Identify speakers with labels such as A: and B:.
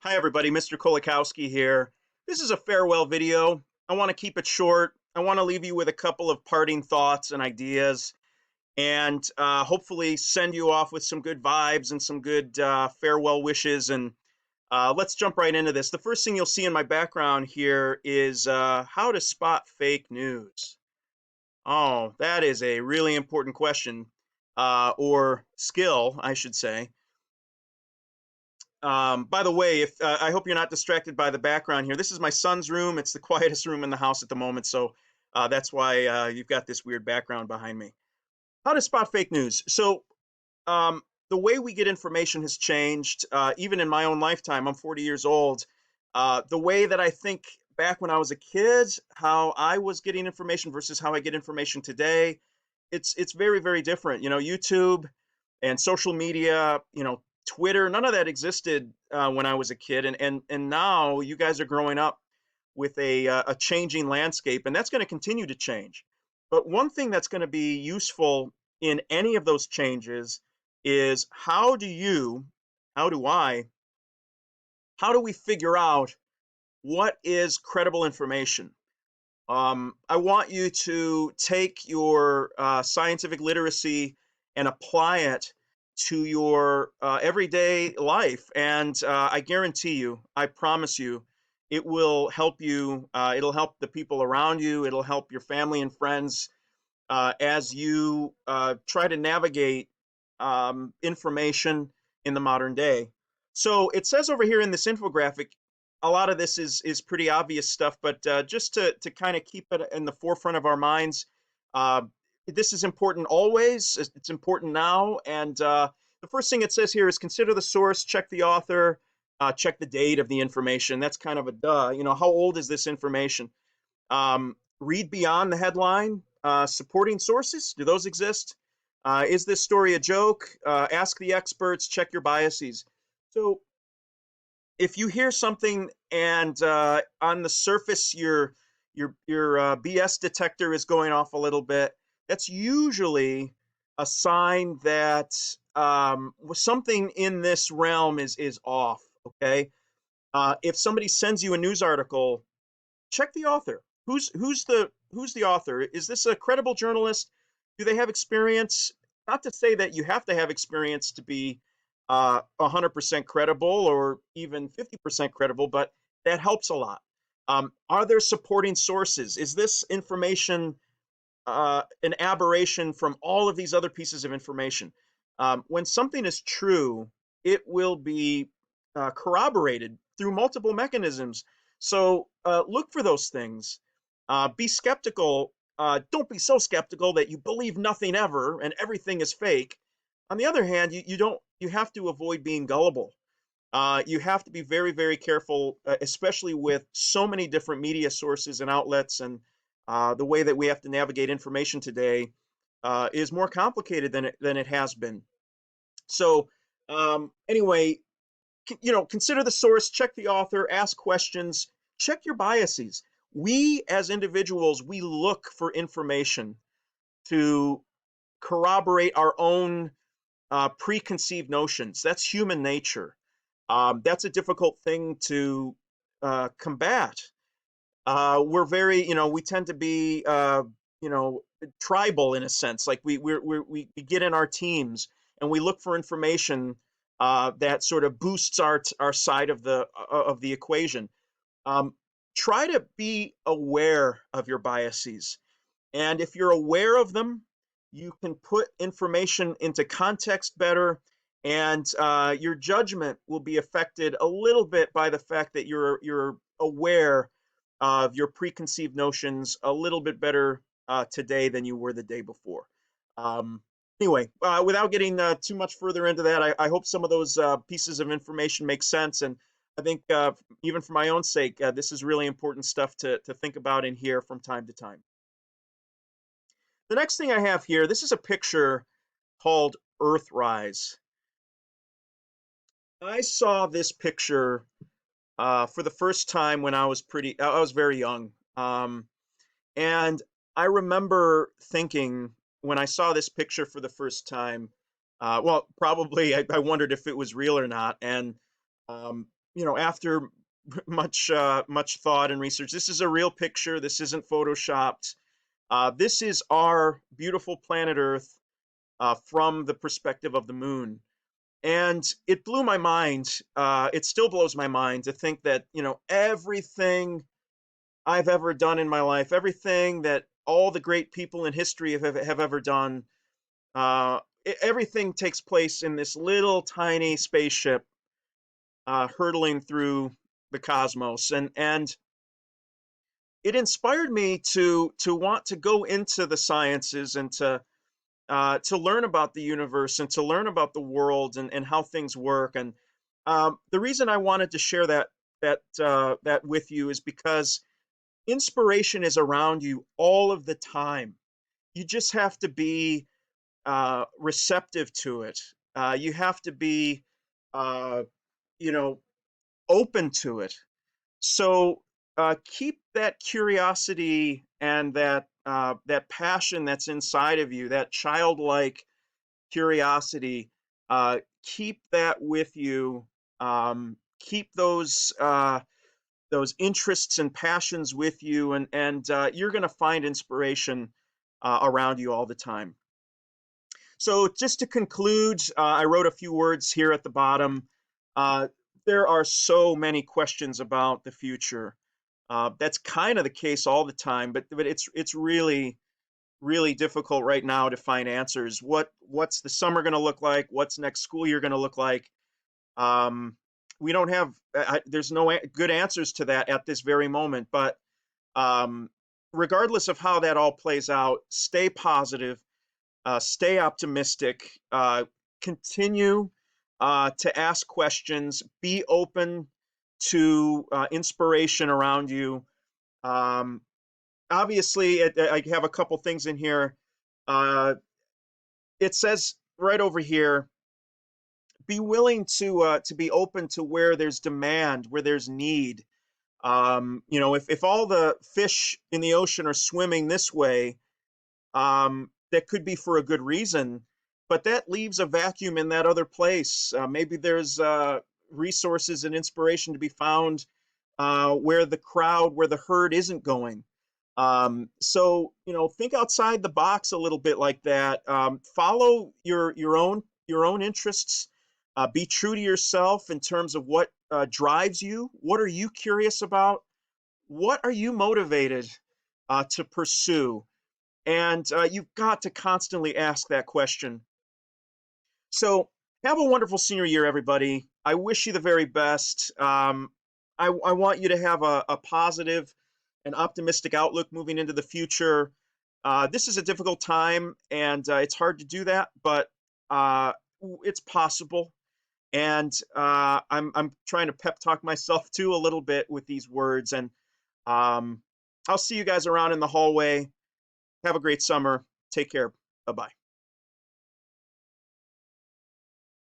A: Hi everybody, Mr. Kolakowski here. This is a farewell video. I want to keep it short. I want to leave you with a couple of parting thoughts and ideas and hopefully send you off with some good vibes and some good farewell wishes. And let's jump right into this. The first thing you'll see in my background here is how to spot fake news. Oh, that is a really important question, or skill, I should say. By the way, if I hope you're not distracted by the background here. This is my son's room. It's the quietest room in the house at the moment, so that's why you've got this weird background behind me. How to spot fake news. So the way we get information has changed. Even in my own lifetime, I'm 40 years old. The way that I think back when I was a kid, how I was getting information versus how I get information today, it's very very different. YouTube and social media, Twitter, none of that existed when I was a kid, and now you guys are growing up with a changing landscape, and that's going to continue to change. But one thing that's going to be useful in any of those changes is how do I, how do we figure out what is credible information? I want you to take your scientific literacy and apply it to your everyday life. And I guarantee you, I promise you, it will help you. It'll help the people around you. It'll help your family and friends as you try to navigate information in the modern day. So it says over here in this infographic, a lot of this is pretty obvious stuff, but just to kind of keep it in the forefront of our minds, uh, this is important always. It's important now. And the first thing it says here is consider the source, check the author, check the date of the information. That's kind of a duh. How old is this information? Read beyond the headline. Supporting sources, do those exist? Is this story a joke? Ask the experts, check your biases. So if you hear something and on the surface your BS detector is going off a little bit, that's usually a sign that something in this realm is off. Okay, if somebody sends you a news article, check the author. Who's the author? Is this a credible journalist? Do they have experience? Not to say that you have to have experience to be 100% credible or even 50% credible, but that helps a lot. Are there supporting sources? Is this information an aberration from all of these other pieces of information? When something is true, it will be corroborated through multiple mechanisms. So look for those things. Be skeptical. Don't be so skeptical that you believe nothing ever and everything is fake. On the other hand, you have to avoid being gullible. You have to be very, very careful, especially with so many different media sources and outlets, and the way that we have to navigate information today is more complicated than it has been. So, anyway, consider the source, check the author, ask questions, check your biases. We as individuals, we look for information to corroborate our own preconceived notions. That's human nature. That's a difficult thing to combat. We're very, we tend to be, tribal in a sense. Like we get in our teams and we look for information that sort of boosts our side of the equation. Um, Try to be aware of your biases, and if you're aware of them, you can put information into context better, and your judgment will be affected a little bit by the fact that you're aware of your preconceived notions a little bit better today than you were the day before. Um, anyway, without getting too much further into that, I hope some of those pieces of information make sense. And I think even for my own sake, this is really important stuff to think about and hear from time to time. The next thing I have here, this is a picture called Earthrise. I saw this picture for the first time when I was very young. And I remember thinking when I saw this picture for the first time, well, probably I wondered if it was real or not. And after much thought and research, this is a real picture. This isn't photoshopped. This is our beautiful planet Earth from the perspective of the moon. And it blew my mind. It still blows my mind to think that, everything I've ever done in my life, everything that all the great people in history have ever done, everything takes place in this little tiny spaceship hurtling through the cosmos. And it inspired me to want to go into the sciences and to learn about the universe and to learn about the world and how things work. And the reason I wanted to share that with you is because inspiration is around you all of the time. You just have to be receptive to it. You have to be, uh, you know, open to it. So keep that curiosity and that passion that's inside of you, that childlike curiosity. Keep that with you. Keep those interests and passions with you, and you're going to find inspiration around you all the time. So just to conclude, I wrote a few words here at the bottom. Uh, there are so many questions about the future. That's kind of the case all the time, but it's really difficult right now to find answers. What's the summer going to look like? What's next school year going to look like? Um, we don't have there's no good answers to that at this very moment. But um, regardless of how that all plays out, stay positive, stay optimistic, continue to ask questions, be open to inspiration around you. Um, Obviously, I have a couple things in here. Uh, it says right over here, be willing to be open to where there's demand, where there's need. If all the fish in the ocean are swimming this way, that could be for a good reason, but that leaves a vacuum in that other place. Maybe there's resources and inspiration to be found where where the herd isn't going. So think outside the box a little bit like that. Follow your own interests. Be true to yourself in terms of what drives you. What are you curious about? What are you motivated to pursue? And you've got to constantly ask that question. So have a wonderful senior year, everybody. I wish you the very best. I want you to have a positive and optimistic outlook moving into the future. This is a difficult time, and it's hard to do that, but uh, it's possible. And I'm trying to pep talk myself too a little bit with these words. And um, I'll see you guys around in the hallway. Have a great summer. Take care. Bye bye.